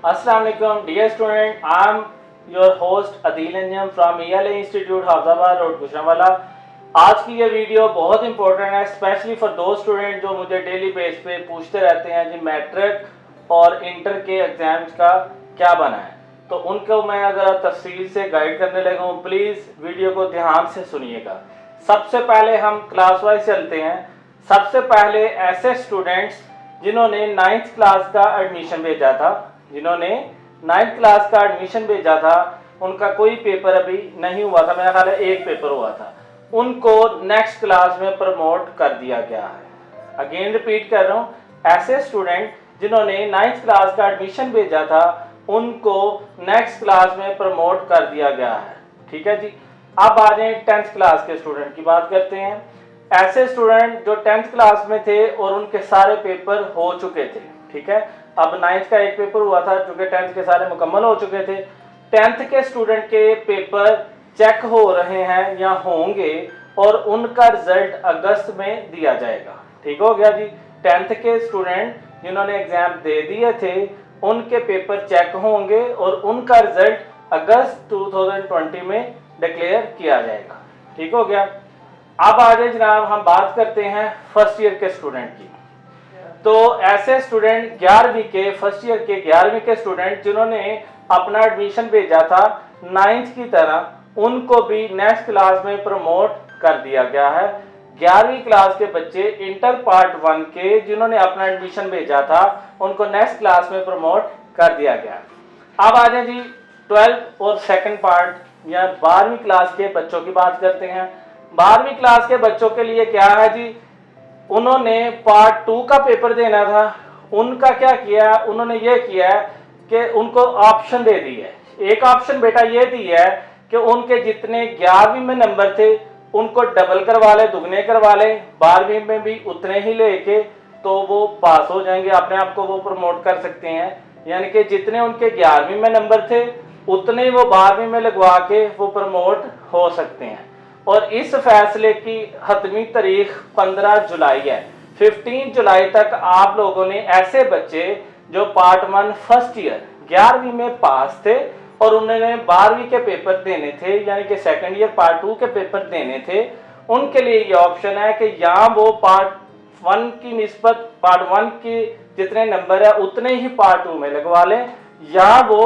Assalamu alaikum, dear student. I am your host Adil Anjam from ELA Institute Hafizabad road Gujranwala. आज की ये video बहुत important है, specially for दो स्टूडेंट जो मुझे डेली बेस पे पूछते रहते हैं जी मैट्रिक और इंटर के एग्जाम्स का क्या बना है। तो उनको मैं ज़रा तफसील से गाइड करने लगा हूँ, प्लीज़ वीडियो को ध्यान से सुनिएगा। सबसे पहले हम क्लास वाइज चलते हैं। सबसे पहले ऐसे स्टूडेंट्स जिन्होंने 9th क्लास का एडमिशन भेजा था, उनका कोई पेपर अभी नहीं हुआ था, मेरा ख्याल है एक पेपर हुआ था, उनको नेक्स्ट क्लास में प्रमोट कर दिया गया है। अगेन रिपीट कर रहा हूँ, ऐसे स्टूडेंट जिन्होंने 9th क्लास का एडमिशन भेजा था उनको नेक्स्ट क्लास में प्रमोट कर दिया गया है। ठीक है जी। अब आ जाए 10th क्लास के स्टूडेंट की बात करते हैं। ऐसे स्टूडेंट जो 10th क्लास में थे और उनके सारे पेपर हो चुके थे। ठीक है, अब 9th का एक पेपर हुआ था, चूंकि 10th के सारे मुकम्मल हो चुके थे। 10th के स्टूडेंट के पेपर चेक हो रहे हैं या होंगे और उनका रिजल्ट अगस्त में दिया जाएगा। ठीक हो गया जी। 10th के स्टूडेंट जिन्होंने एग्जाम दे दिए थे उनके पेपर चेक होंगे और उनका रिजल्ट अगस्त 2020 में डिक्लेयर किया जाएगा। ठीक हो गया। अब आगे जनाब हम बात करते हैं फर्स्ट ईयर के स्टूडेंट की। तो ऐसे स्टूडेंट 11वीं के फर्स्ट ईयर के 11वीं के स्टूडेंट जिन्होंने अपना एडमिशन भेजा था 9th की तरह, उनको भी नेक्स्ट क्लास में प्रमोट कर दिया गया है। 11वीं क्लास के बच्चे इंटर पार्ट 1 के जिन्होंने अपना एडमिशन भेजा था उनको नेक्स्ट क्लास में प्रमोट कर दिया गया। अब आ जाए जी 12 और सेकंड पार्ट या 12वीं क्लास के बच्चों की बात करते हैं। 12वीं क्लास के बच्चों के लिए क्या है जी, उन्होंने पार्ट 2 का पेपर देना था। उनका क्या किया, उन्होंने ये किया है कि उनको ऑप्शन दे दी है। एक ऑप्शन बेटा ये दी है कि उनके जितने 11वीं में नंबर थे उनको डबल करवा ले, दुगने करवा ले, 12वीं में भी उतने ही लेके तो वो पास हो जाएंगे, अपने आप को वो प्रमोट कर सकते हैं। यानी कि जितने उनके 11वीं में नंबर थे उतने ही वो 12वीं में लगवा के वो प्रमोट हो सकते हैं। और इस फैसले की हतमी तारीख 15 जुलाई है। 15 जुलाई तक आप लोगों ने ऐसे बच्चे जो पार्ट 1 फर्स्ट ईयर 11वीं में पास थे और उन्होंने 12वीं के पेपर देने थे, यानी कि सेकंड ईयर पार्ट 2 के पेपर देने थे, उनके लिए ये ऑप्शन है कि यहाँ वो पार्ट 1 की निस्बत पार्ट 1 के जितने नंबर है उतने ही पार्ट 2 में लगवा लें, या वो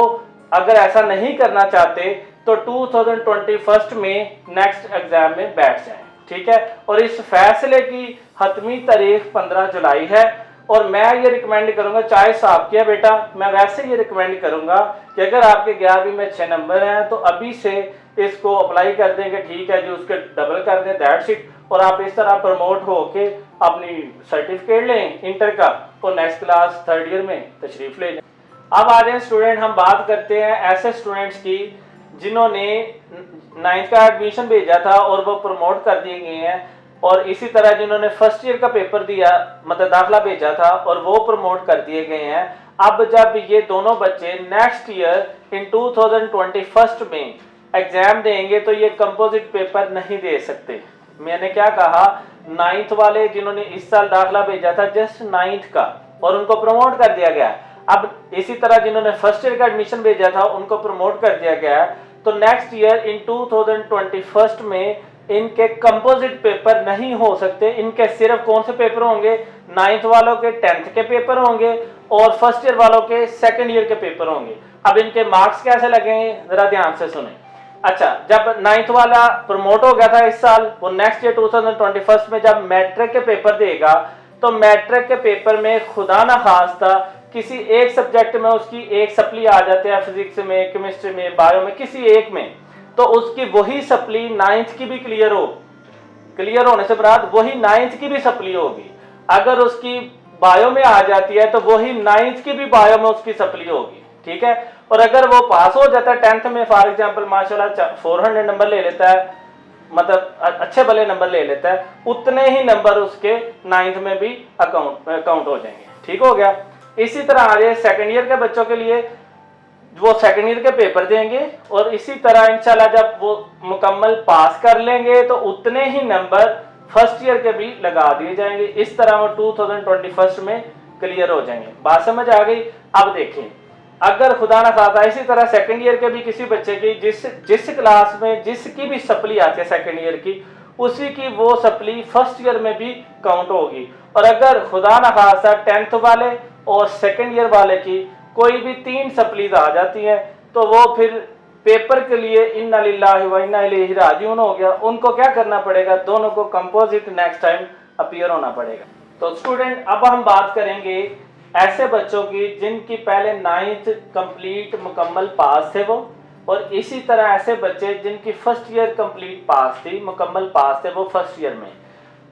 अगर ऐसा नहीं करना चाहते तो 2021 में नेक्स्ट एग्जाम में बैठ जाएं। ठीक है, और इस फैसले की हतमी तारीख 15 जुलाई है। और मैं ये रिकमेंड करूंगा, चाहे साहब किया बेटा, मैं वैसे ये रिकमेंड करूंगा कि अगर आपके 11वीं में अच्छे नंबर हैं तो अभी से इसको अप्लाई कर देंगे। ठीक है जी, उसके डबल कर दें, दैट्स इट। और आप इस तरह प्रमोट होके अपनी सर्टिफिकेट लें इंटर का और नेक्स्ट क्लास थर्ड ईयर में तशरीफ ले जाएं। अब आ जाए स्टूडेंट, हम बात करते हैं ऐसे स्टूडेंट्स की जिन्होंने 9th का एडमिशन भेजा था और वो प्रमोट कर दिए गए हैं, और इसी तरह जिन्होंने फर्स्ट ईयर का पेपर दिया मतलब दाखला भेजा था और वो प्रमोट कर दिए गए हैं। अब जब ये दोनों बच्चे नेक्स्ट ईयर इन 2021 में एग्जाम देंगे तो ये कंपोजिट पेपर नहीं दे सकते। मैंने क्या कहा, 9th वाले जिन्होंने इस साल दाखला भेजा था जस्ट 9th का और उनको प्रमोट कर दिया गया। अब इसी तरह जिन्होंने फर्स्ट ईयर का एडमिशन भेजा था उनको प्रमोट कर दिया गया है, तो नेक्स्ट ईयर इन 2021 में इनके कंपोजिट पेपर नहीं हो सकते। इनके सिर्फ कौन से पेपर होंगे, 9th वालों के 10th के पेपर होंगे और फर्स्ट ईयर वालों के सेकंड ईयर के पेपर होंगे। अब इनके मार्क्स कैसे लगेंगे जरा ध्यान से सुने। अच्छा, जब 9th वाला प्रमोट हो गया था इस साल, वो नेक्स्ट ईयर 2021 में जब मैट्रिक के पेपर देगा तो मैट्रिक के पेपर में खुदा ना खास्ता किसी एक सब्जेक्ट में उसकी एक सप्ली आ जाती है, फिजिक्स में, केमिस्ट्री में, बायो में, किसी एक में, तो उसकी वही सप्ली 9th की भी क्लियर होने से बाद वही 9th की भी सप्ली होगी। अगर उसकी बायो में आ जाती है तो वही 9th की भी बायो में उसकी सप्ली होगी। ठीक है, और अगर वो पास हो जाता है 10th में फॉर एग्जांपल माशाल्लाह 400 नंबर ले लेता है, मतलब अच्छे भले नंबर ले लेता है, उतने ही नंबर उसके 9th में भी अकाउंट हो जाएंगे। ठीक हो गया। इसी तरह आगे सेकंड ईयर के बच्चों के लिए वो सेकंड ईयर के पेपर देंगे और इसी तरह इंशाल्लाह जब वो मुकम्मल पास कर लेंगे तो उतने ही नंबर फर्स्ट ईयर के भी लगा दिए जाएंगे। इस तरह वो 2021 में क्लियर हो जाएंगे। बात समझ आ गई। अब देखें, अगर खुदा ना खासा इसी तरह सेकंड ईयर के भी किसी बच्चे की जिस क्लास में जिसकी भी सप्ली आती है सेकंड ईयर की, उसी की वो सप्ली फर्स्ट ईयर में भी काउंट होगी। और अगर खुदा ना खासा 10th वाले और सेकंड ईयर वाले की कोई भी 3 सप्लीज आ जाती हैं, तो वो फिर पेपर के लिए इन्ना लिल्लाहि व इन्ना इलैहि राजिऊन हो गया। उनको क्या करना पड़ेगा, दोनों को कंपोजिट नेक्स्ट टाइम अपीयर होना पड़ेगा। तो स्टूडेंट अब हम बात करेंगे ऐसे बच्चों की जिनकी पहले 9th कंप्लीट मुकम्मल पास थे वो, और इसी तरह ऐसे बच्चे जिनकी फर्स्ट ईयर कंप्लीट पास थी, मुकम्मल पास थे वो फर्स्ट ईयर में।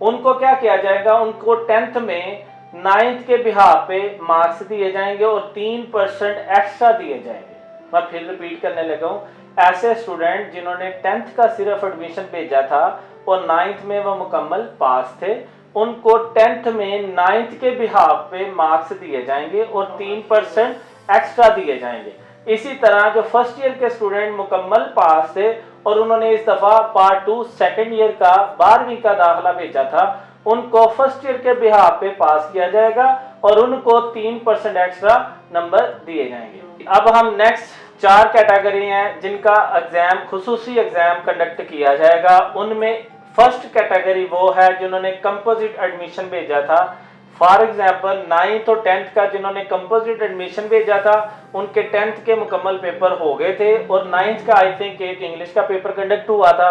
उनको क्या किया जाएगा, उनको 10th में 9th के बिहाफ पे मार्क्स दिए जाएंगे और 3% एक्स्ट्रा दिए जाएंगे। मैं फिर रिपीट करने लगा हूँ, ऐसे स्टूडेंट जिन्होंने 10th का सिर्फ एडमिशन भेजा था और 9th में वो मुकम्मल पास थे, उनको 10th में 9th के बिहाफ पे मार्क्स दिए जाएंगे और 3% एक्स्ट्रा दिए जाएंगे। इसी तरह जो फर्स्ट ईयर के स्टूडेंट मुकम्मल पास थे और उन्होंने इस दफा पार्ट 2 सेकंड ईयर का 12वीं का दाखिला भेजा था, उनको फर्स्ट ईयर के बिहाफ पे पास किया जाएगा और उनको 3% एक्स्ट्रा नंबर दिए जाएंगे। अब हम नेक्स्ट 4 कैटेगरी हैं जिनका एग्जाम खुसूसी एग्जाम कंडक्ट किया जाएगा। उनमें फर्स्ट कैटेगरी वो है जिन्होंने कंपोजिट एडमिशन भेजा था। फॉर एग्जाम्पल 9th और 10th का जिन्होंने कंपोजिट एडमिशन भेजा था, उनके 10th के मुकम्मल पेपर हो गए थे और 9th का आई थिंक एक इंग्लिश का पेपर कंडक्ट हुआ था।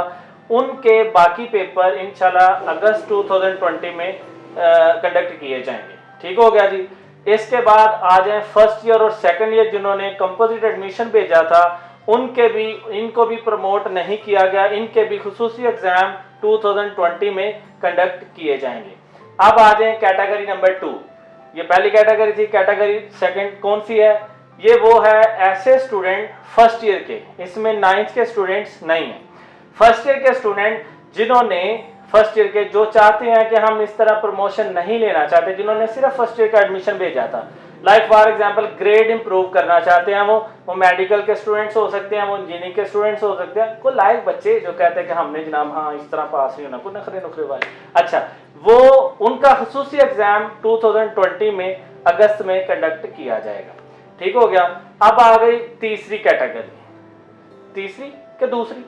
उनके बाकी पेपर इंशाल्लाह अगस्त 2020 में कंडक्ट किए जाएंगे। ठीक हो गया जी। इसके बाद आ जाए फर्स्ट ईयर और सेकंड ईयर जिन्होंने कंपोजिट एडमिशन भेजा था, इनको भी प्रमोट नहीं किया गया, इनके भी खुसूसी एग्जाम 2020 में कंडक्ट किए जाएंगे। अब आ जाए कैटेगरी नंबर 2। ये पहली कैटेगरी थी। कैटेगरी सेकंड कौन सी है, ये वो है ऐसे स्टूडेंट फर्स्ट ईयर के, इसमें 9th के स्टूडेंट्स नहीं है। फर्स्ट ईयर के स्टूडेंट जिन्होंने फर्स्ट ईयर के जो चाहते हैं कि हम इस तरह प्रमोशन नहीं लेना चाहते, जिन्होंने सिर्फ फर्स्ट ईयर का एडमिशन भेजा था, like for example grade improve करना चाहते हैं, वो मेडिकल के स्टूडेंट्स हो सकते हैं, वो इंजीनियरिंग के स्टूडेंट्स हो सकते हैं, कोई लाइक बच्चे जो कहते हैं कि हमने जनाब हाँ इस तरह पास नहीं होना, कोई नखरे नुखरे वाले, अच्छा वो उनका खुसूसी एग्जाम 2020 में अगस्त में कंडक्ट किया जाएगा। ठीक हो गया। अब आ गई तीसरी कैटेगरी, तीसरी के दूसरी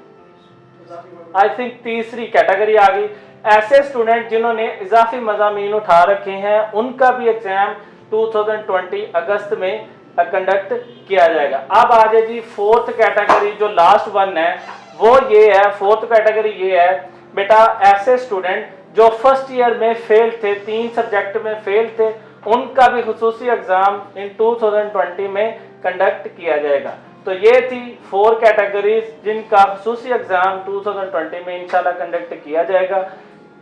आई थिंक तीसरी कैटेगरी आ गई। ऐसे स्टूडेंट जिन्होंने इजाफी मज़ामीन उठा रखे हैं, उनका भी एग्जाम 2020 अगस्त में कंडक्ट किया जाएगा। अब आ जाए जी फोर्थ कैटेगरी, जो लास्ट वन है वो ये है, फोर्थ कैटेगरी ये है बेटा, ऐसे स्टूडेंट जो फर्स्ट ईयर में फेल थे, 3 सब्जेक्ट में फेल थे, उनका भी खुसूसी एग्जाम इन 2020 में कंडक्ट किया जाएगा। तो ये थी 4 कैटेगरीज जिनका खुसूसी एग्जाम 2020 में इंशाल्लाह कंडक्ट किया जाएगा।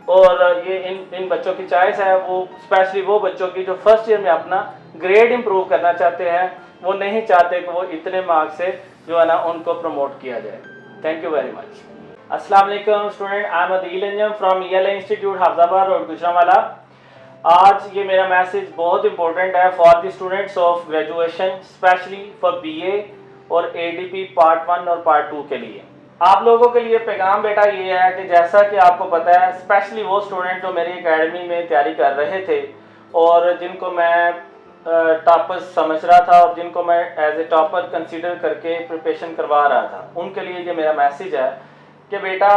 और ये इन बच्चों की चॉइस है, वो स्पेशली वो बच्चों की जो फर्स्ट ईयर में अपना ग्रेड इंप्रूव करना चाहते हैं, वो नहीं चाहते कि वो इतने मार्क्स से जो है ना उनको प्रमोट किया जाए। Thank you very much. अस्सलाम वालेकुम student, I am Adeel Anjum from ELA institute Hafizabad road Gujranwala. आज ये मेरा मैसेज बहुत इंपॉर्टेंट है for the students of graduation, specially for BA और ADP पार्ट 1 और पार्ट 2 के लिए। आप लोगों के लिए पैगाम बेटा ये है कि जैसा कि आपको पता है, स्पेशली वो स्टूडेंट जो मेरी एकेडमी में तैयारी कर रहे थे और जिनको मैं टॉपर्स समझ रहा था और जिनको मैं एज ए टॉपर कंसीडर करके प्रिपरेशन करवा रहा था, उनके लिए ये मेरा मैसेज है कि बेटा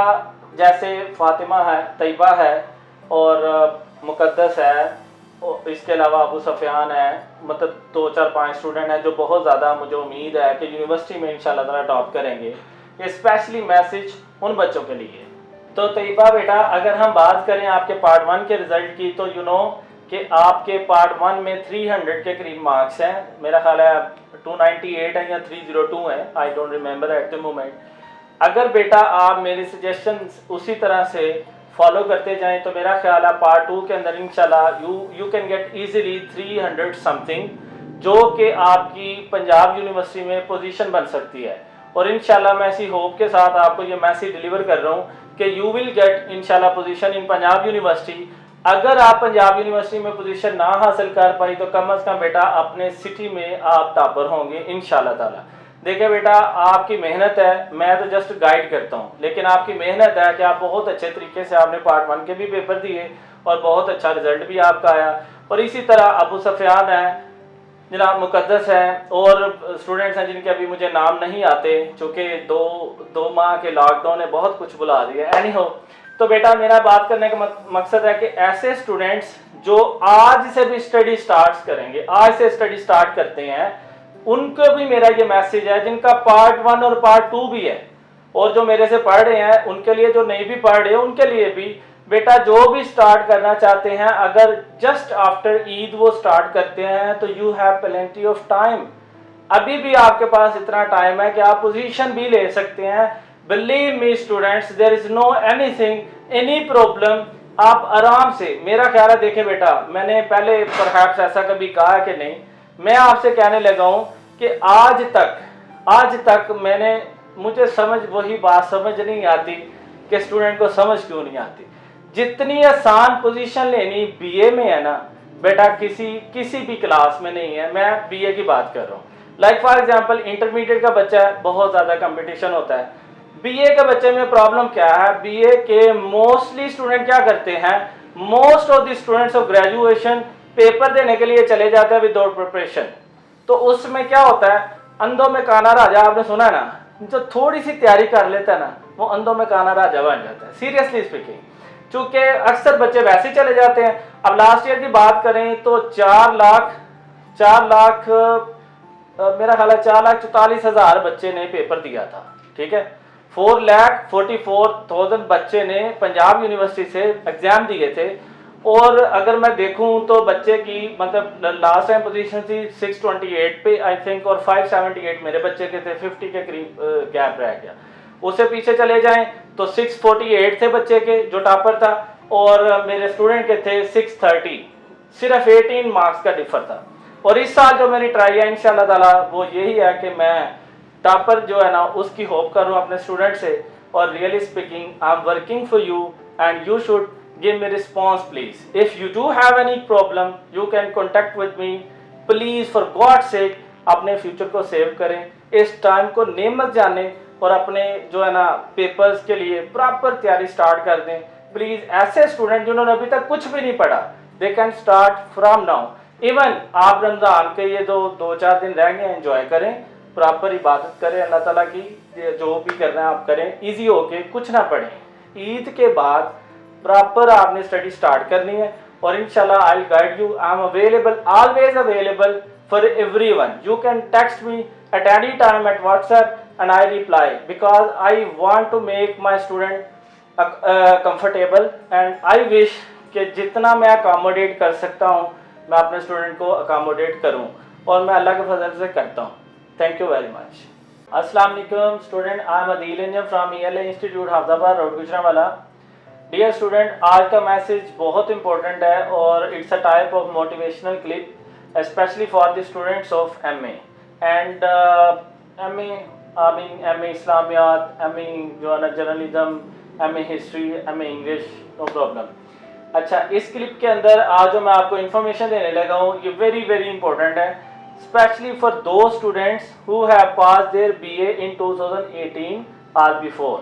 जैसे फातिमा है, तैयबा है और मुकद्दस है, और इसके अलावा अबू सफियान है, मतलब 2 4 5 स्टूडेंट हैं जो बहुत ज़्यादा मुझे उम्मीद है कि यूनिवर्सिटी में इंशाल्लाह ताला टॉप करेंगे। ये स्पेशली मैसेज उन बच्चों के लिए। तो तैयबा बेटा, अगर हम बात करें आपके पार्ट 1 के रिजल्ट की, तो यू नो कि आपके पार्ट 1 में 300 के करीब मार्क्स हैं, मेरा ख्याल है 298 है या 302 है, I don't remember at the moment. अगर बेटा आप मेरी सजेशन उसी तरह से फॉलो करते जाएं तो मेरा ख्याल है पार्ट 2 के अंदर इंशाल्लाह you can get easily 300 something, जो कि आपकी पंजाब यूनिवर्सिटी में पोजीशन बन सकती है। और इंशाल्लाह मैं इसी होप के साथ आपको ये मैसेज डिलीवर कर रहा हूँ कि यू विल गेट इंशाल्लाह पोजीशन इन पंजाब यूनिवर्सिटी। अगर आप पंजाब यूनिवर्सिटी में पोजीशन ना हासिल कर पाई तो कम से कम बेटा अपने सिटी में आप टॉपर होंगे इंशाल्लाह ताला। देखिए बेटा, आपकी मेहनत है, मैं तो जस्ट गाइड करता हूँ, लेकिन आपकी मेहनत है कि आप बहुत अच्छे तरीके से आपने पार्ट 1 के भी पेपर दिए और बहुत अच्छा रिजल्ट भी आपका आया। और इसी तरह अबू सफियान है, जनाब मुकद्दस हैं और स्टूडेंट्स हैं जिनके अभी मुझे नाम नहीं आते, चूँकि दो माह के लॉकडाउन ने बहुत कुछ बुला दिया। एनी हो, तो बेटा मेरा बात करने का मकसद है कि ऐसे स्टूडेंट्स जो आज से भी स्टडी स्टार्ट करेंगे, आज से स्टडी स्टार्ट करते हैं, उनको भी मेरा ये मैसेज है, जिनका पार्ट 1 और पार्ट 2 भी है, और जो मेरे से पढ़ रहे हैं उनके लिए, जो नहीं भी पढ़ रहे उनके लिए भी, बेटा जो भी स्टार्ट करना चाहते हैं, अगर जस्ट आफ्टर ईद वो स्टार्ट करते हैं तो you have plenty of time. अभी भी आपके पास इतना टाइम है कि आप पोजीशन भी ले सकते हैं। Believe me students, there is no anything, any problem. आप आराम से, मेरा ख्याल है, देखे बेटा मैंने पहले परहैप्स ऐसा कभी कहा कि नहीं, मैं आपसे कहने लगा हूं कि आज तक मुझे समझ, वही बात समझ नहीं आती कि स्टूडेंट को समझ क्यों नहीं आती। जितनी आसान पोजीशन लेनी बीए में है ना बेटा, किसी भी क्लास में नहीं है। मैं बीए की बात कर रहा हूँ। लाइक फॉर एग्जांपल इंटरमीडिएट का बच्चा है, बहुत ज़्यादा कंपटीशन होता है। बीए के बच्चे में प्रॉब्लम क्या है, बीए के मोस्टली स्टूडेंट क्या करते हैं, most of the students of graduation paper देने के लिए चले जाते हैं विदाउट प्रिपरेशन। तो उसमें क्या होता है, अंधों में काना राजा, आपने सुना है ना, जो थोड़ी सी तैयारी कर लेता है ना, वो अंधों में काना राजा बन जाता है, सीरियसली स्पीकिंग। चूंकि अक्सर बच्चे वैसे ही चले जाते हैं। अब लास्ट ईयर की बात करें तो 4 लाख मेरा ख्याल है 4,44,000 बच्चे ने पेपर दिया था, ठीक है। 4,44,000 बच्चे ने पंजाब यूनिवर्सिटी से एग्जाम दिए थे। और अगर मैं देखूं तो बच्चे की मतलब लास्ट टाइम पोजीशन थी 628 पे आई थिंक, और 578 मेरे बच्चे के थे, 50 के करीब गैप रह गया। उससे पीछे चले जाएं तो 648 थे बच्चे के जो टॉपर था, और मेरे स्टूडेंट के थे 630, सिर्फ 18 मार्क्स का डिफर था। और इस साल जो मेरी ट्राई है इंशाल्लाह ताला वो यही है कि मैं टॉपर जो है ना उसकी होप कर रहा हूँ अपने स्टूडेंट से। और really speaking I am working for you and you should give me response please. If you do have any problem you can contact with me please, for God's sake अपने future को save करें, इस time को नेमत जाने और अपने जो है ना पेपर्स के लिए प्रॉपर तैयारी स्टार्ट कर दें प्लीज। ऐसे स्टूडेंट जिन्होंने अभी तक कुछ भी नहीं पढ़ा they can start from now. Even आप रमजान के ये 2-4 दिन रहेंगे, एंजॉय करें, प्रॉपर इबादत करें अल्लाह ताला की, जो भी करना है आप करें, इजी होके कुछ ना पढ़ें। ईद के बाद प्रॉपर आपने स्टडी स्टार्ट करनी है और इंशाल्लाह I will guide you. I am available, always available for everyone. You can text me at any time at WhatsApp and I reply because I want to make my student comfortable and I wish कि जितना मैं accommodate कर सकता हूँ मैं अपने student को accommodate करूँ, और मैं अल्लाह के फजल से करता हूँ। Thank you very much. अस्सलाम वालेकुम student, I am Adeel Injam from ELA institute Hafizabad road Gujranwala. Dear student, आज का मैसेज बहुत इंपॉर्टेंट है और it's a type of motivational clip specially for the students of MA and MA Islamiyat, MA जो है ना journalism, MA history, MA English, no problem. अच्छा, इस क्लिप के अंदर आज जो मैं आपको इन्फॉर्मेशन देने लगा हूँ ये वेरी वेरी इंपॉर्टेंट है, specially for those students who have pass their BA in 2018 और बिफोर।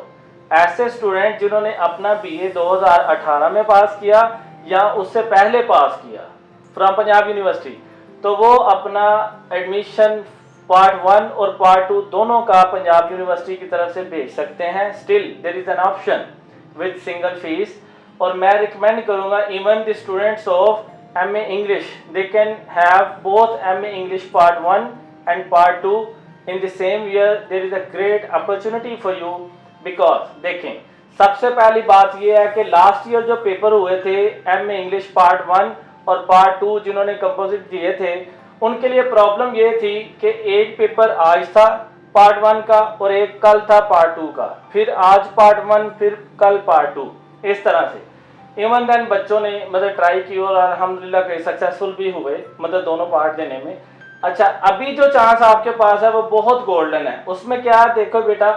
ऐसे स्टूडेंट जिन्होंने अपना BA 2018 में पास किया या उससे पहले पास किया फ्रॉम पंजाब यूनिवर्सिटी, तो वो अपना एडमिशन पार्ट 1 और पार्ट 2 दोनों का पंजाब यूनिवर्सिटी की तरफ से भेज सकते हैं। Still there is an option with single fees. और मैं रिकमेंड करूंगा even the students of MA English, they can have both MA English part 1 and part 2 in the same year. There is a great opportunity for you because देखें, सबसे पहली बात यह है कि लास्ट ईयर जो पेपर हुए थे MA इंग्लिश पार्ट 1 और पार्ट 2 जिन्होंने कंपोजिट दिए थे उनके लिए प्रॉब्लम ये थी कि एक पेपर आज था पार्ट 1 का और एक कल था पार्ट 2 का, फिर आज पार्ट 1 फिर कल पार्ट 2, इस तरह से। इवन देन बच्चों ने मतलब ट्राई की और अल्हम्दुलिल्लाह कई सक्सेसफुल भी हुए मतलब दोनों पार्ट देने में। अच्छा, अभी जो चांस आपके पास है वो बहुत गोल्डन है। उसमें क्या है, देखो बेटा,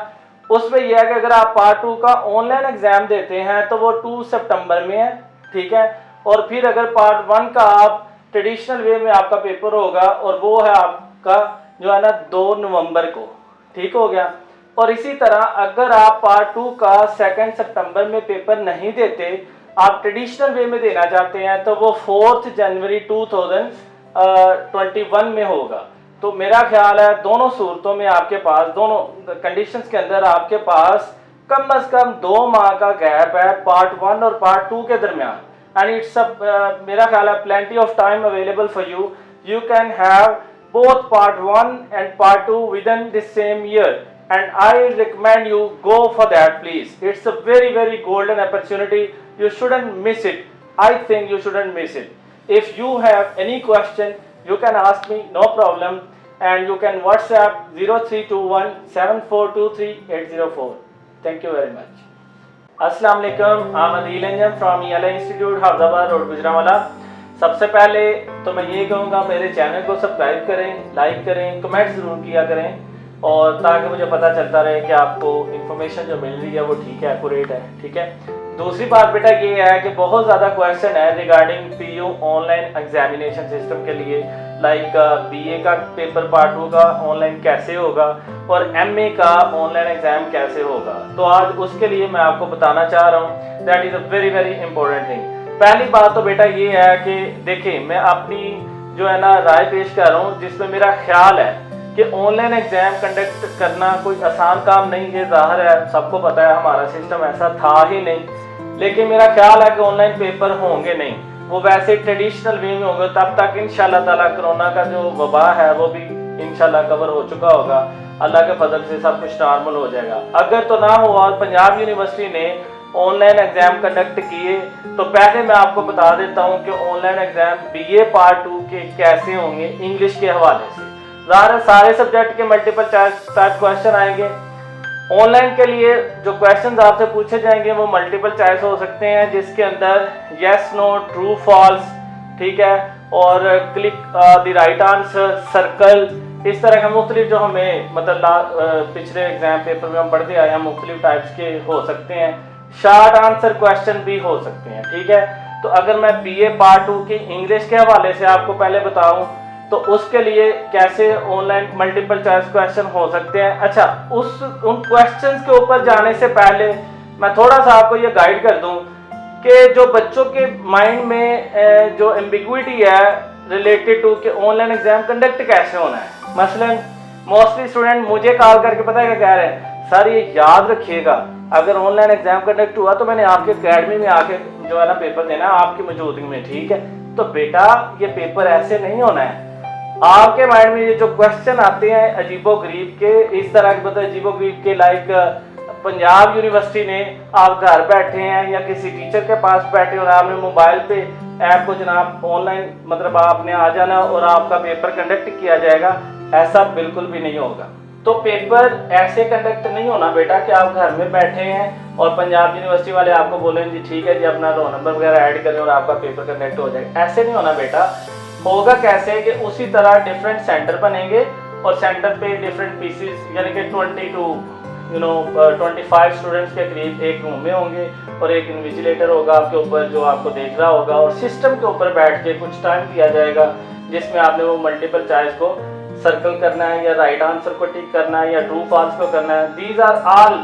उसमें यह है कि अगर आप पार्ट 2 का ऑनलाइन एग्जाम देते हैं तो वो 2 सितंबर में है, ठीक है। और फिर अगर पार्ट 1 का आप ट्रेडिशनल वे में आपका पेपर होगा और वो है आपका जो है ना 2 नवंबर को, ठीक हो गया। और इसी तरह अगर आप पार्ट 2 का 2 सितंबर में पेपर नहीं देते, आप ट्रेडिशनल वे में देना चाहते हैं, तो वो 4 जनवरी 2000 21 में होगा। तो मेरा ख्याल है दोनों सूरतों में आपके पास, दोनों कंडीशंस के अंदर आपके पास कम अज कम 2 माह का गैप है पार्ट 1 और पार्ट 2 के दरमियान। एंड इट्स मेरा ख्याल है plenty of time available for you. You can have both part 1 and part 2 within the same year, and I recommend you go for that please. It's a very golden opportunity. You shouldn't miss it. I think you shouldn't miss it. If you have any question, you can ask me, no problem, and you can WhatsApp 0321 7423 804. Thank you very much. Assalamu alaikum. I'm Adil Anjam from ELA Institute, Hafizabad Road, Gujranwala. सबसे पहले तो मैं ये कहूँगा मेरे channel को subscribe करें, like करें, कमेंट ज़रूर किया करें, और ताकि मुझे पता चलता रहे कि आपको इन्फॉर्मेशन जो मिल रही है वो ठीक है, एक्यूरेट है, ठीक है। दूसरी बात बेटा ये है कि बहुत ज़्यादा क्वेश्चन है regarding PU online examination system के लिए, लाइक BA का पेपर पार्ट 2 का ऑनलाइन कैसे होगा और MA का ऑनलाइन एग्ज़ाम कैसे होगा। तो आज उसके लिए मैं आपको बताना चाह रहा हूँ, that is a very important thing. पहली बात तो बेटा ये है कि देखिए मैं अपनी जो है ना राय पेश कर रहा हूँ, जिसमें मेरा ख्याल है कि ऑनलाइन एग्जाम कंडक्ट करना कोई आसान काम नहीं है। जाहिर है सबको पता है हमारा सिस्टम ऐसा था ही नहीं, लेकिन मेरा ख्याल है कि ऑनलाइन पेपर होंगे नहीं, वो वैसे ट्रेडिशनल वे में होंगे। तब तक इंशाल्लाह ताला कोरोना का जो वबा है वो भी इंशाल्लाह कवर हो चुका होगा, अल्लाह के फजल से सब कुछ नॉर्मल हो जाएगा। अगर तो ना हुआ और पंजाब यूनिवर्सिटी ने ऑनलाइन एग्जाम कंडक्ट किए तो पहले मैं आपको बता देता हूं कि ऑनलाइन एग्जाम BA पार्ट 2 के कैसे होंगे इंग्लिश के हवाले से। ज़ाहिर सारे सब्जेक्ट के मल्टीपल चॉइस टाइप क्वेश्चन आएंगे। ऑनलाइन के लिए जो क्वेश्चन आपसे पूछे जाएंगे वो मल्टीपल चॉइस हो सकते हैं, जिसके अंदर यस नो ट्रू फॉल्स, ठीक है, और click the right answer, circle, इस तरह के मुख्तलिफ जो हमें मतलब पिछले एग्जाम पेपर में हम पढ़ते आए हैं मुख्तलिफ टाइप्स के हो सकते हैं। शॉर्ट आंसर क्वेश्चन भी हो सकते हैं, ठीक है। तो अगर मैं BA पार्ट 2 की इंग्लिश के हवाले से आपको पहले बताऊं तो उसके लिए कैसे ऑनलाइन मल्टीपल चॉइस क्वेश्चन हो सकते हैं। अच्छा, उन क्वेश्चंस के ऊपर जाने से पहले मैं थोड़ा सा आपको ये गाइड कर दूं कि जो बच्चों के माइंड में जो एम्बिग्विटी है रिलेटेड टू कि ऑनलाइन एग्जाम कंडक्ट कैसे होना है। मसलन मोस्टली स्टूडेंट मुझे कॉल करके पता है क्या कह रहे हैं, सर ये याद रखिएगा अगर ऑनलाइन एग्जाम कंडक्ट हुआ तो मैंने आपके एकेडमी में आके जो है ना पेपर देना है आपकी मौजूदगी में, ठीक है। तो बेटा ये पेपर ऐसे नहीं होना है। आपके माइंड में ये जो क्वेश्चन आते हैं अजीबोगरीब के, इस तरह के मतलब अजीबोगरीब के, लाइक पंजाब यूनिवर्सिटी ने आप घर बैठे हैं या किसी टीचर के पास बैठे और आपने मोबाइल पे ऐप को जनाब ऑनलाइन मतलब आपने आ जाना और आपका पेपर कंडक्ट किया जाएगा, ऐसा बिल्कुल भी नहीं होगा। तो पेपर ऐसे कंडक्ट नहीं होना बेटा कि आप घर में बैठे हैं और पंजाब यूनिवर्सिटी वाले आपको बोलें जी ठीक है जी अपना रोल नंबर वगैरह ऐड करें और आपका पेपर कंडक्ट हो जाएगा। ऐसे नहीं होना बेटा। होगा कैसे कि उसी तरह डिफरेंट सेंटर बनेंगे और सेंटर पे डिफरेंट पीसीस यानी कि 25 स्टूडेंट्स के करीब एक रूम में होंगे और एक इन्विजिलेटर होगा आपके ऊपर जो आपको देख रहा होगा, और सिस्टम के ऊपर बैठ के कुछ टाइम दिया जाएगा जिसमें आपने वो मल्टीपल चॉइस को सर्कल करना है या राइट आंसर को टिक करना है या ट्रू फॉल्स को करना है। These are all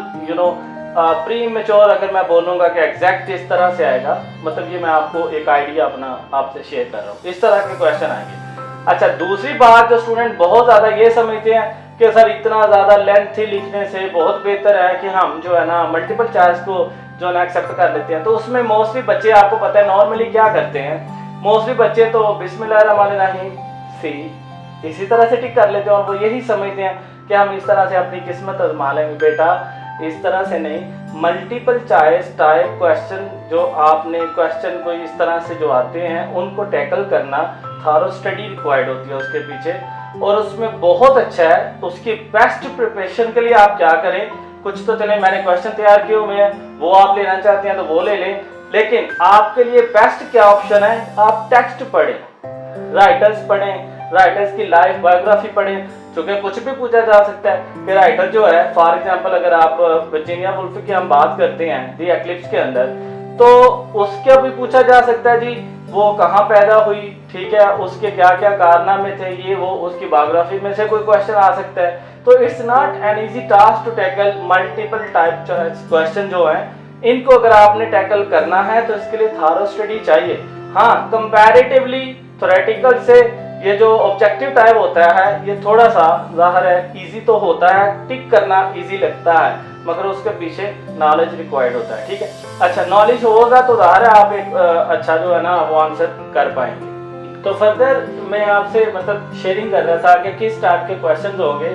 premature. अगर मैं बोलूँगा कि एग्जैक्ट इस तरह से आएगा, मतलब ये मैं आपको एक आइडिया अपना आपसे शेयर कर रहा हूँ, इस तरह के क्वेश्चन आएंगे। अच्छा, दूसरी बात जो स्टूडेंट बहुत ज़्यादा ये समझते हैं कि सर इतना ज़्यादा लेंथी लिखने से बहुत बेहतर है कि हम जो है ना मल्टीपल चॉइस को जो है ना एक्सेप्ट कर लेते हैं। तो उसमें मोस्टली बच्चे आपको पता है नॉर्मली क्या करते हैं, मोस्टली बच्चे तो बिस्मिल्लाहिर्रहमानिर्रहीम सी इसी तरह से टिक कर लेते हैं और वो यही समझते हैं कि हम इस तरह से अपनी किस्मत आजमा लेंगे। बेटा इस तरह से नहीं, मल्टीपल चॉइस टाइप क्वेश्चन जो आपने क्वेश्चन को इस तरह से जो आते हैं उनको टैकल करना थारो स्टडी रिक्वायर्ड होती है उसके पीछे, और उसमें बहुत अच्छा है। उसकी बेस्ट प्रिपरेशन के लिए आप क्या करें, कुछ तो चले मैंने क्वेश्चन तैयार किए हुए हैं वो आप लेना चाहते हैं तो वो ले लें, लेकिन आपके लिए बेस्ट क्या ऑप्शन है, आप टेक्स्ट पढ़ें, राइटर्स पढ़ें, राइटर्स की लाइफ बायोग्राफी पढ़ें, क्योंकि कुछ भी पूछा जा सकता है कि राइटर जो है फॉर एग्जांपल अगर आप वर्जीनिया वुल्फ की हम बात करते हैं दी एक्लिप्स के अंदर, तो उसके भी पूछा जा सकता है जी वो कहाँ पैदा हुई, ठीक है, उसके क्या क्या कारनामे थे, ये वो उसकी बायोग्राफी में से कोई क्वेश्चन आ सकता है। तो it's not an easy task to tackle multiple type question जो है, इनको अगर आपने टैकल करना है तो इसके लिए थारो स्टडी चाहिए। हाँ, कंपैरेटिवली थ्योरेटिकल से ये जो ऑब्जेक्टिव टाइप होता है ये थोड़ा सा ज़ाहिर है इजी तो होता है, टिक करना इजी लगता है, मगर उसके पीछे नॉलेज रिक्वायर्ड होता है। ठीक है, अच्छा नॉलेज होगा तो ज़ाहिर है आप एक अच्छा जो है ना वो आंसर कर पाएंगे। तो फर्दर मैं आपसे मतलब शेयरिंग कर रहा था कि किस टाइप के क्वेश्चन होंगे,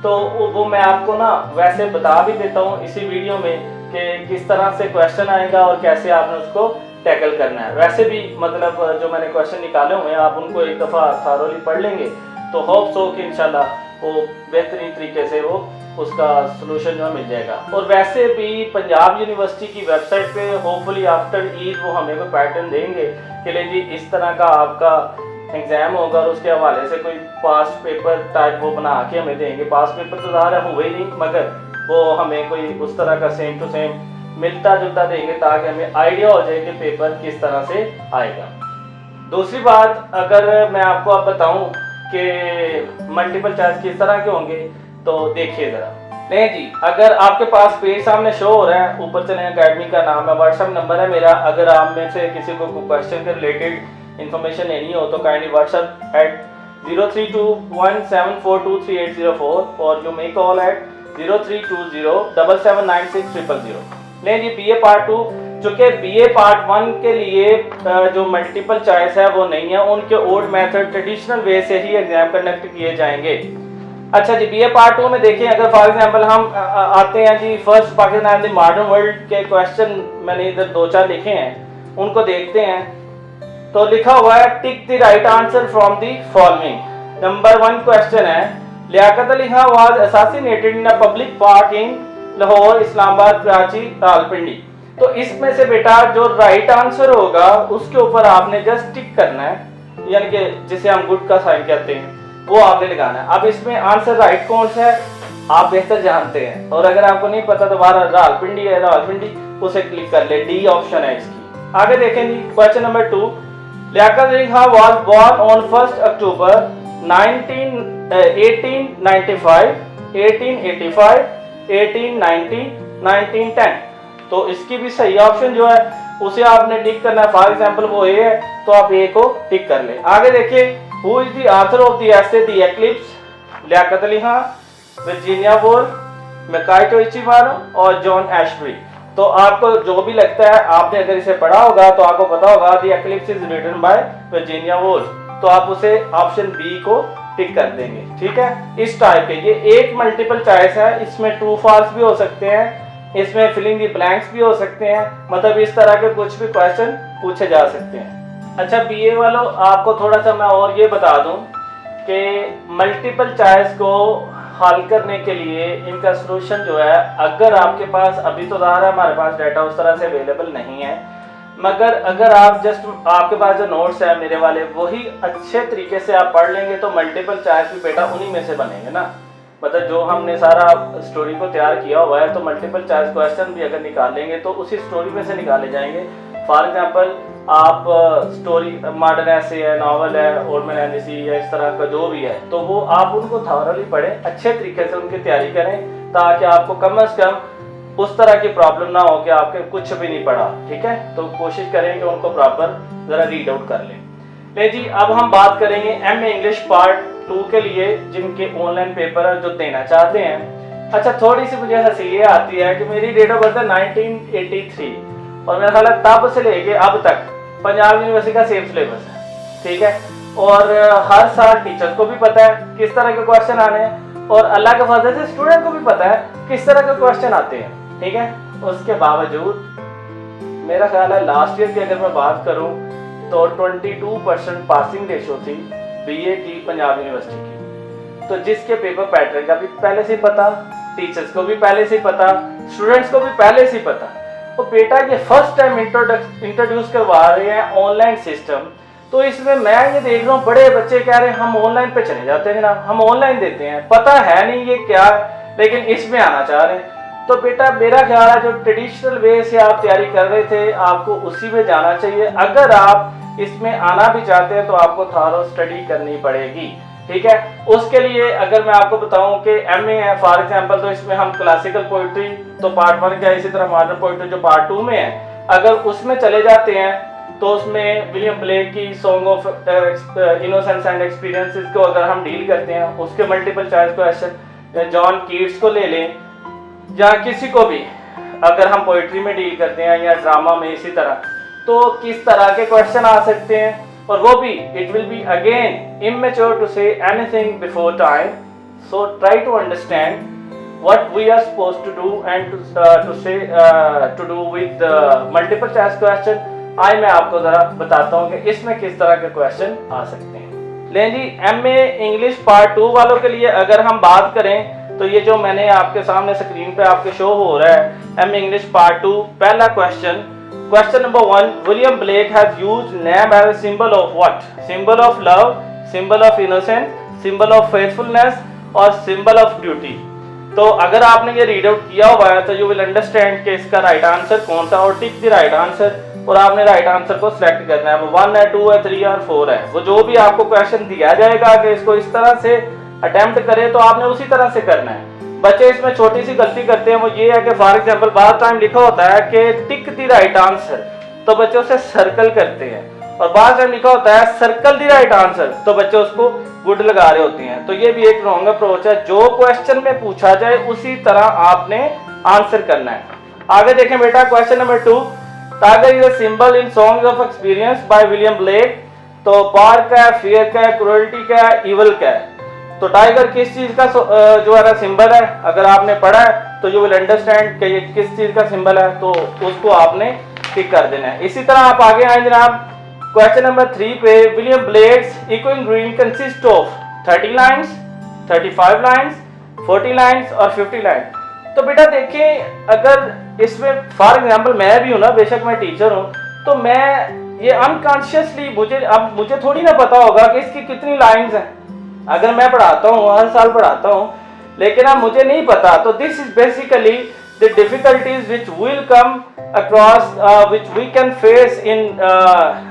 तो वो मैं आपको ना वैसे बता भी देता हूँ इसी वीडियो में कि किस तरह से क्वेश्चन आएगा और कैसे आपने उसको टैकल करना है। वैसे भी मतलब जो मैंने क्वेश्चन निकाले हुए हैं आप उनको एक दफ़ा थारोली पढ़ लेंगे तो होप सो कि इंशाल्लाह वो बेहतरीन तरीके से वो उसका सलूशन जो मिल जाएगा। और वैसे भी पंजाब यूनिवर्सिटी की वेबसाइट पे होपफुली आफ्टर ईद वो हमें कोई पैटर्न देंगे कि ले जी इस तरह का आपका एग्जाम होगा और उसके हवाले से कोई पास्ट पेपर टाइप वो बना के हमें देंगे। पास्ट पेपर तो ज़ाहिर है हुए ही नहीं, मगर वो हमें कोई उस तरह का सेम टू सेम मिलता जुलता देंगे ताकि हमें आइडिया हो जाए कि पेपर किस तरह से आएगा। दूसरी बात अगर मैं आपको अब बताऊं कि मल्टीपल चॉइस किस तरह के होंगे तो देखिए ज़रा। नहीं जी, अगर आपके पास पेज सामने शो हो रहा है, ऊपर चले अकेडमी का नाम है, व्हाट्सएप नंबर है मेरा। अगर आप में से किसी को क्वेश्चन के रिलेटेड इन्फॉर्मेशन लेनी हो तो काइंडली व्हाट्सएप एट 0321742380 और यू मे कॉल एट 0320779600। नहीं जी, बीए पार्ट 2 चूँकि बीए पार्ट 1 के लिए जो मल्टीपल चॉइस है वो नहीं है, उनके ओल्ड मेथड ट्रेडिशनल वे से ही एग्जाम कंडक्ट किए जाएंगे। अच्छा जी, बीए पार्ट 2 में देखिए अगर फॉर एग्जांपल हम आते हैं जी first Pakistan the modern world के क्वेश्चन मैंने इधर 2-4 लिखे हैं, उनको देखते हैं। तो लिखा हुआ है tick the right answer from the following. Number 1 question है Liaquat Ali Khan was assassinated in a public park in Lahore, Islamabad, Karachi, Rawalpindi. तो इसमें से बेटा जो राइट आंसर होगा उसके ऊपर आपने जस्ट टिक करना है, यानी कि जिसे हम गुड का साइन कहते हैं वो आपने लगाना है। अब इसमें आंसर राइट कौन सा है आप बेहतर जानते हैं, और अगर आपको नहीं पता तो बाहर रावलपिंडी है, रावलपिंडी उसे क्लिक कर ले, डी ऑप्शन है इसकी। आगे देखें जी question number 2 Liaquat Ali Khan was born on 1 October 1895, 1885, 1890, 1910। तो इसकी भी सही ऑप्शन जो है उसे आपने टिक करना है। फॉर एग्जांपल वो ए है तो आप ए को टिक कर ले। आगे देखिए who is the author of the essay the eclipse, Liaquat Ali Khan, Virginia Woolf, Mikaito Ichibaro और जॉन एशबरी। तो आपको जो भी लगता है आपने अगर इसे पढ़ा होगा तो आपको पता होगा the eclipse is written by Virginia Woolf, तो आप उसे ऑप्शन बी को टिक कर देंगे। ठीक है, इस टाइप के ये एक मल्टीपल चॉइस है, इसमें ट्रू फॉल्स भी हो सकते हैं, इसमें फिलिंग द ब्लैंक्स भी हो सकते हैं, मतलब इस तरह के कुछ भी क्वेश्चन पूछे जा सकते हैं। अच्छा बीए वालों आपको थोड़ा सा मैं और ये बता दूं कि मल्टीपल चॉइस को हल करने के लिए इनका सलूशन जो है, अगर आपके पास अभी तो ज़ाहिर है हमारे पास डाटा उस तरह से अवेलेबल नहीं है, मगर अगर आप जस्ट आपके पास जो नोट्स है मेरे वाले वही अच्छे तरीके से आप पढ़ लेंगे तो मल्टीपल चॉइस भी बेटा उन्हीं में से बनेंगे ना। मतलब जो हमने सारा स्टोरी को तैयार किया हुआ है तो मल्टीपल चॉइस क्वेश्चन भी अगर निकाल लेंगे तो उसी स्टोरी में से निकाले जाएंगे। फॉर एग्जांपल आप स्टोरी मॉडर्न ऐसे है, नॉवल है, ओल्ड मैन एंड द सी या इस तरह का जो भी है तो वो आप उनको थॉरली पढ़ें, अच्छे तरीके से उनकी तैयारी करें ताकि आपको कम से कम उस तरह की प्रॉब्लम ना हो कि आपके कुछ भी नहीं पढ़ा। ठीक है, तो कोशिश करें कि उनको प्रॉपर ज़रा रीड आउट कर लें। ले जी अब हम बात करेंगे एमए इंग्लिश पार्ट 2 के लिए जिनके ऑनलाइन पेपर है जो देना चाहते हैं। अच्छा थोड़ी सी मुझे हंसी ये आती है कि मेरी डेट ऑफ बर्थ है 1983 और मेरा ख्याल है तब से लेके अब तक पंजाब यूनिवर्सिटी का सेम सिलेबस है। ठीक है, और हर साल टीचर्स को भी पता है किस तरह के क्वेश्चन आने हैं और अल्लाह के फजल से स्टूडेंट को भी पता है किस तरह के क्वेश्चन आते हैं। ठीक है, उसके बावजूद मेरा ख्याल है लास्ट ईयर की अगर मैं बात करूं तो 22% पासिंग रेशो थी बीए की पंजाब यूनिवर्सिटी की। तो जिसके पेपर पैटर्न का भी पहले से पता, टीचर्स को भी पहले से पता, स्टूडेंट्स को भी पहले से पता, तो बेटा ये फर्स्ट टाइम इंट्रोड्यूस करवा रहे हैं ऑनलाइन सिस्टम। तो इसमें मैं ये देख रहा हूँ बड़े बच्चे कह रहे हैं हम ऑनलाइन पे चले जाते हैं जनाब, हम ऑनलाइन देते हैं, पता है नहीं ये क्या है लेकिन इसमें आना चाह रहे हैं। तो बेटा मेरा ख्याल है जो ट्रेडिशनल वे से आप तैयारी कर रहे थे आपको उसी में जाना चाहिए। अगर आप इसमें आना भी चाहते हैं तो आपको थॉरो स्टडी करनी पड़ेगी। ठीक है, उसके लिए अगर मैं आपको बताऊं कि एमए है फॉर एग्जांपल तो इसमें हम क्लासिकल पोइट्री तो पार्ट 1 का, इसी तरह मॉडर्न पोइट्री जो पार्ट 2 में है, अगर उसमें चले जाते हैं तो उसमें विलियम ब्लेक की song of innocence and experiences को अगर हम डील करते हैं, उसके multiple choice question, John Keats को ले लें या किसी को भी अगर हम पोइट्री में डील करते हैं या ड्रामा में इसी तरह, तो किस तरह के क्वेश्चन आ सकते हैं। और वो भी it will be again immature to say anything before time, so try to understand what we are supposed to do and to do with multiple choice question। आज मैं आपको ज़रा बताता हूँ कि इसमें किस तरह के क्वेश्चन आ सकते हैं। लें जी, MA इंग्लिश पार्ट 2 वालों के लिए अगर हम बात करें तो ये जो मैंने आपके सामने स्क्रीन पे आपके शो हो रहा है, MA इंग्लिश पार्ट 2, पहला question, question number 1, William Blake has used name as a symbol of what? Symbol of love, symbol of innocence, symbol of faithfulness और सिंबल ऑफ ड्यूटी। तो अगर आपने ये रीड आउट किया हुआ है तो यू विल अंडरस्टैंड कि इसका राइट आंसर कौन सा, और टिक द राइट आंसर, और आपने राइट आंसर को सिलेक्ट करना है। वो 1 है, 2 है, 3 और 4 है। वो जो भी आपको क्वेश्चन दिया जाएगा कि इसको इस तरह से अटेम्प्ट करें तो आपने उसी तरह से करना है। बच्चे इसमें छोटी सी गलती करते हैं, वो ये है कि फॉर एग्जाम्पल बाद टाइम लिखा होता है कि टिक द राइट आंसर, तो बच्चे उसे सर्कल करते हैं, और बाद टाइम लिखा होता है सर्कल द राइट आंसर, तो बच्चे उसको गुड लगा रहे होते हैं। तो ये भी एक रॉन्ग अप्रोच है। जो क्वेश्चन में पूछा जाए उसी तरह आपने आंसर करना है। आगे देखें बेटा, question number 2, tiger is a symbol in songs of experience by William Blake. तो पार का है, फियर का है, क्रूरल्टी का है, इवल का है। तो टाइगर किस चीज का जो है ना सिंबल है? अगर आपने पढ़ा है तो यू विल अंडरस्टैंड कि ये किस चीज का सिंबल है, तो उसको आपने टिक कर देना है। इसी तरह आप आगे आए जनाब, क्वेश्चन नंबर 3 पे, William Blake's echoing dream consist of 30 lines, 35 lines, 40 lines और 50 लाइन्स। तो बेटा देखिए, अगर इसमें फॉर एग्जांपल मैं भी हूँ ना, बेशक मैं टीचर हूँ, तो मैं ये अनकॉन्शियसली मुझे थोड़ी ना पता होगा कि इसकी कितनी लाइन्स हैं। अगर मैं पढ़ाता हूँ, हर साल पढ़ाता हूँ, लेकिन अब मुझे नहीं पता, तो this is basically the difficulties which will come across, which we can face in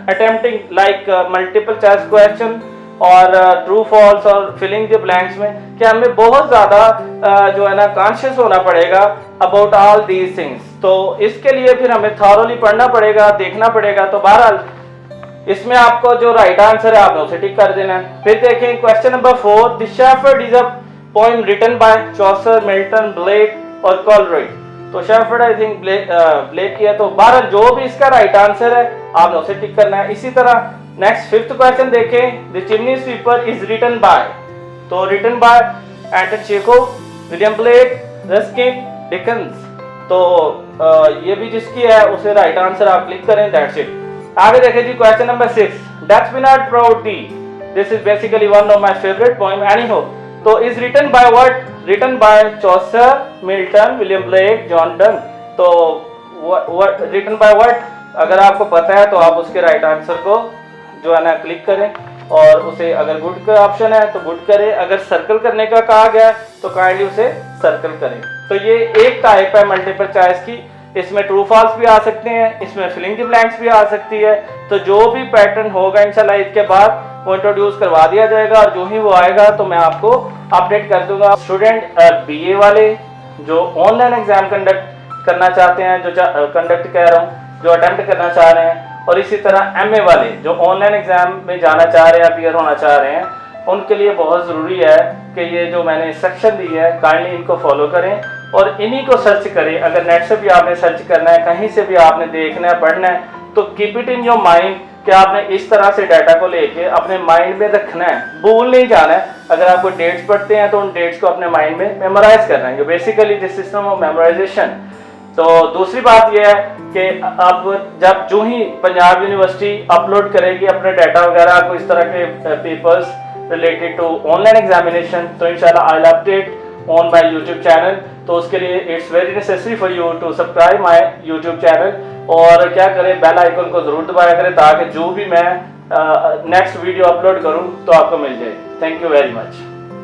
attempting like multiple choice question और true false और filling the blanks में, कि हमें बहुत ज़्यादा जो है ना कॉन्शियस होना पड़ेगा about all these things। तो इसके लिए फिर हमें thoroughly पढ़ना पड़ेगा, देखना पड़ेगा। तो बहरहाल इसमें आपको जो राइट आंसर है आपने उसे टिक कर देना है। फिर देखें question number 4, the shepherd is a poem written by Chaucer, Milton, Blake और कॉलरिज। तो शेफर्ड आई थिंक ब्लेक की है। तो बहरहाल जो भी इसका राइट आंसर है आपने उसे टिक करना है। इसी तरह नेक्स्ट 5th क्वेश्चन देखें, the chimney sweeper is written by. तो written by Anton Chekhov, William Blake, Ruskin, Dickens. तो ये भी जिसकी है उसे राइट आंसर आप क्लिक करें, दैट्स इट। आगे देखें जी question number 6, death be not proud thee, this is basically one of my favourite poem anyhow. तो is written by what? Written by Chaucer, Milton, William Blake, John Donne. तो written by what अगर आपको पता है तो आप उसके right answer को जो है ना क्लिक करें, और उसे अगर गुड का ऑप्शन है तो गुड करें, अगर सर्कल करने का कहा गया तो काइंडली उसे सर्कल करें। तो ये एक टाइप है मल्टीपल चॉइस की। इसमें ट्रू फॉल्स भी आ सकते हैं, इसमें फिलिंग द ब्लैंक्स भी आ सकती है। तो जो भी पैटर्न होगा इंशाल्लाह इसके बाद वो इंट्रोड्यूस करवा दिया जाएगा, और जो ही वो आएगा तो मैं आपको अपडेट कर दूंगा। स्टूडेंट BA वाले जो ऑनलाइन एग्जाम कंडक्ट करना चाहते हैं, जो कंडक्ट कह रहा हूँ, जो अटेम्प्ट करना चाह रहे हैं, और इसी तरह MA वाले जो ऑनलाइन एग्जाम में जाना चाह रहे हैं, अपीयर होना चाह रहे हैं, उनके लिए बहुत ज़रूरी है कि ये जो मैंने इंस्ट्रक्शन दी है काइंडली इनको फॉलो करें और इन्हीं को सर्च करें। अगर नेट से भी आपने सर्च करना है, कहीं से भी आपने देखना है, पढ़ना है, तो keep it in your mind कि आपने इस तरह से डाटा को लेके अपने माइंड में रखना है, भूल नहीं जाना है। अगर आप कोई डेट्स पढ़ते हैं तो उन डेट्स को अपने माइंड में मेमोराइज करना है, basically this system of memorisation. तो दूसरी बात यह है कि अब जब जो ही पंजाब यूनिवर्सिटी अपलोड करेगी अपने डाटा वगैरह को, इस तरह के papers related to online examination, तो इंशाल्लाह I will update on my YouTube channel. तो उसके लिए it's very necessary for you to subscribe my YouTube channel, और क्या करें, बेल आइकन को जरूर दबाया करें ताकि जो भी मैं नेक्स्ट वीडियो अपलोड करूं तो आपको मिल जाए। Thank you very much.